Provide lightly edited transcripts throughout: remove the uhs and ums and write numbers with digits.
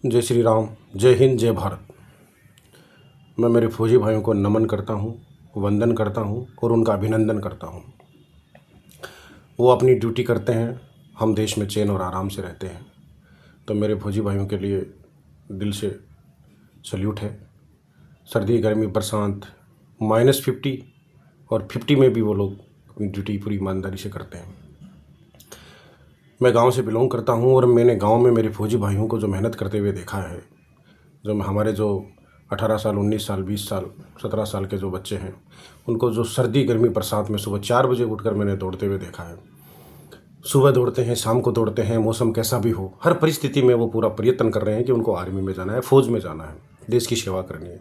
जय श्री राम, जय हिंद, जय भारत। मैं मेरे फौजी भाइयों को नमन करता हूँ, वंदन करता हूँ और उनका अभिनंदन करता हूँ। वो अपनी ड्यूटी करते हैं, हम देश में चैन और आराम से रहते हैं। तो मेरे फौजी भाइयों के लिए दिल से सल्यूट है। सर्दी, गर्मी, बरसात, -50 और 50 में भी वो लोग अपनी ड्यूटी पूरी ईमानदारी से करते हैं। मैं गांव से बिलोंग करता हूं और मैंने गांव में मेरे फौजी भाइयों को जो मेहनत करते हुए देखा है, हमारे जो 18 साल, 19 साल, 20 साल, 17 साल के जो बच्चे हैं, उनको जो सर्दी, गर्मी, बरसात में सुबह 4 बजे उठकर मैंने दौड़ते हुए देखा है। सुबह दौड़ते हैं, शाम को दौड़ते हैं, मौसम कैसा भी हो, हर परिस्थिति में वो पूरा प्रयत्न कर रहे हैं कि उनको आर्मी में जाना है, फ़ौज में जाना है, देश की सेवा करनी है।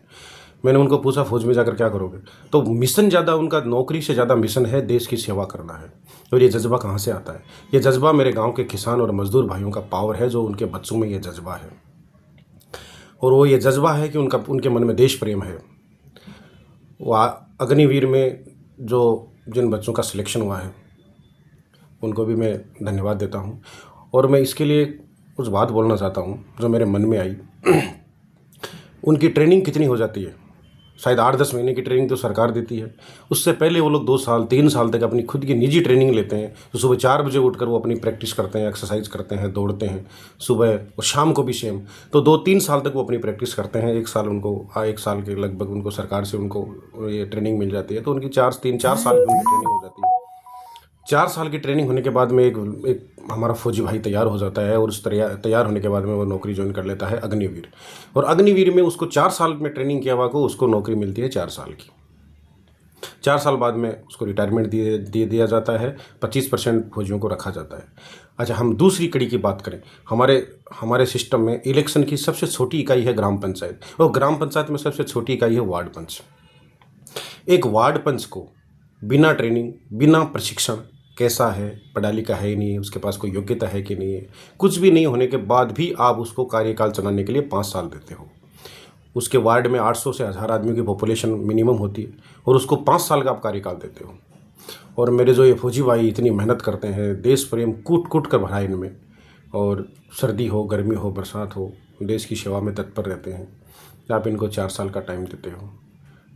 मैंने उनको पूछा, फ़ौज में जाकर क्या करोगे? तो मिशन ज़्यादा उनका, नौकरी से ज़्यादा मिशन है देश की सेवा करना है। और ये जज्बा कहाँ से आता है? ये जज्बा मेरे गांव के किसान और मजदूर भाइयों का पावर है, जो उनके बच्चों में ये जज्बा है। और वो ये जज्बा है कि उनके मन में देश प्रेम है। वो अग्निवीर में जिन बच्चों का सिलेक्शन हुआ है, उनको भी मैं धन्यवाद देता हूँ। और मैं इसके लिए कुछ बात बोलना चाहता हूँ जो मेरे मन में आई। उनकी ट्रेनिंग कितनी हो जाती है? शायद 8-10 महीने की ट्रेनिंग तो सरकार देती है। उससे पहले वो लोग 2 साल, 3 साल तक अपनी खुद की निजी ट्रेनिंग लेते हैं। तो सुबह 4 बजे उठकर वो अपनी प्रैक्टिस करते हैं, एक्सरसाइज करते हैं, दौड़ते हैं सुबह और शाम को भी सेम। तो 2-3 साल तक वो अपनी प्रैक्टिस करते हैं। 1 साल एक साल के लगभग उनको सरकार से ये ट्रेनिंग मिल जाती है। तो उनकी 3-4 साल की उनकी ट्रेनिंग हो जाती है। 4 साल की ट्रेनिंग होने के बाद में एक हमारा फौजी भाई तैयार हो जाता है और उस तैयार होने के बाद में वो नौकरी ज्वाइन कर लेता है अग्निवीर। और अग्निवीर में उसको 4 साल में ट्रेनिंग किया हुआ को उसको नौकरी मिलती है 4 साल की। 4 साल बाद में उसको रिटायरमेंट दिया जाता है। 25% फौजियों को रखा जाता है। अच्छा, हम दूसरी कड़ी की बात करें। हमारे सिस्टम में इलेक्शन की सबसे छोटी इकाई है ग्राम पंचायत, और ग्राम पंचायत में सबसे छोटी इकाई है वार्ड पंच। एक वार्ड पंच को बिना ट्रेनिंग, बिना प्रशिक्षण, कैसा है, पढ़ा लिखा है नहीं, उसके पास कोई योग्यता है कि नहीं है, कुछ भी नहीं होने के बाद भी आप उसको कार्यकाल चलाने के लिए 5 साल देते हो। उसके वार्ड में 800 से 1000 आदमियों की पॉपुलेशन मिनिमम होती है और उसको 5 साल का आप कार्यकाल देते हो। और मेरे जो ये फौजी भाई इतनी मेहनत करते हैं, देश प्रेम कूट कूट कर भरा इनमें, और सर्दी हो, गर्मी हो, बरसात हो, देश की सेवा में तत्पर रहते हैं। आप इनको 4 साल का टाइम देते हो।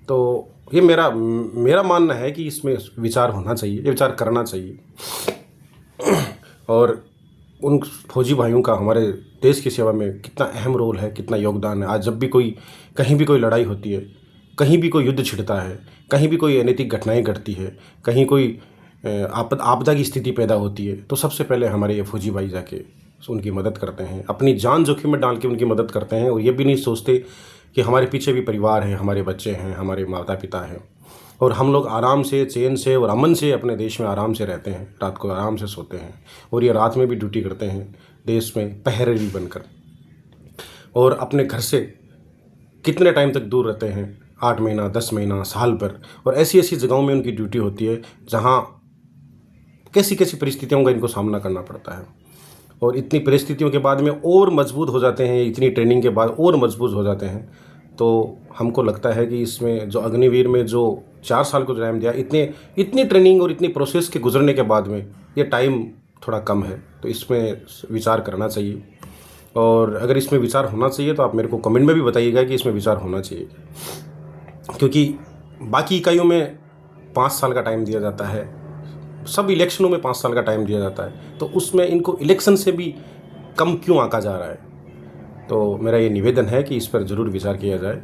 तो ये मेरा मानना है कि इसमें विचार होना चाहिए, ये विचार करना चाहिए। और उन फौजी भाइयों का हमारे देश की सेवा में कितना अहम रोल है, कितना योगदान है। आज जब भी कहीं भी कोई लड़ाई होती है, कहीं भी कोई युद्ध छिड़ता है, कहीं भी कोई अनैतिक घटनाएं घटती है, कहीं कोई आपदा की स्थिति पैदा होती है, तो सबसे पहले हमारे ये फौजी भाई जाके उनकी मदद करते हैं, अपनी जान जोखिम में डाल के उनकी मदद करते हैं। और ये भी नहीं सोचते कि हमारे पीछे भी परिवार है, हमारे बच्चे हैं, हमारे माता पिता हैं, और हम लोग आराम से, चैन से और अमन से अपने देश में आराम से रहते हैं, रात को आराम से सोते हैं, और ये रात में भी ड्यूटी करते हैं देश में पहरेदार बनकर। और अपने घर से कितने टाइम तक दूर रहते हैं? 8 महीना, 10 महीना, साल भर। और ऐसी ऐसी जगहों में उनकी ड्यूटी होती है जहाँ कैसी कैसी परिस्थितियों का इनको सामना करना पड़ता है। और इतनी परिस्थितियों के बाद में और मजबूत हो जाते हैं, इतनी ट्रेनिंग के बाद और मजबूत हो जाते हैं। तो हमको लगता है कि इसमें जो अग्निवीर में जो 4 साल को टाइम दिया, इतनी ट्रेनिंग और इतनी प्रोसेस के गुजरने के बाद में ये टाइम थोड़ा कम है। तो इसमें विचार करना चाहिए। और अगर इसमें विचार होना चाहिए तो आप मेरे को कमेंट में भी बताइएगा कि इसमें विचार होना चाहिए। क्योंकि बाकी इकाइयों में 5 साल का टाइम दिया जाता है, सब इलेक्शनों में 5 साल का टाइम दिया जाता है, तो उसमें इनको इलेक्शन से भी कम क्यों आंका जा रहा है? तो मेरा ये निवेदन है कि इस पर ज़रूर विचार किया जाए।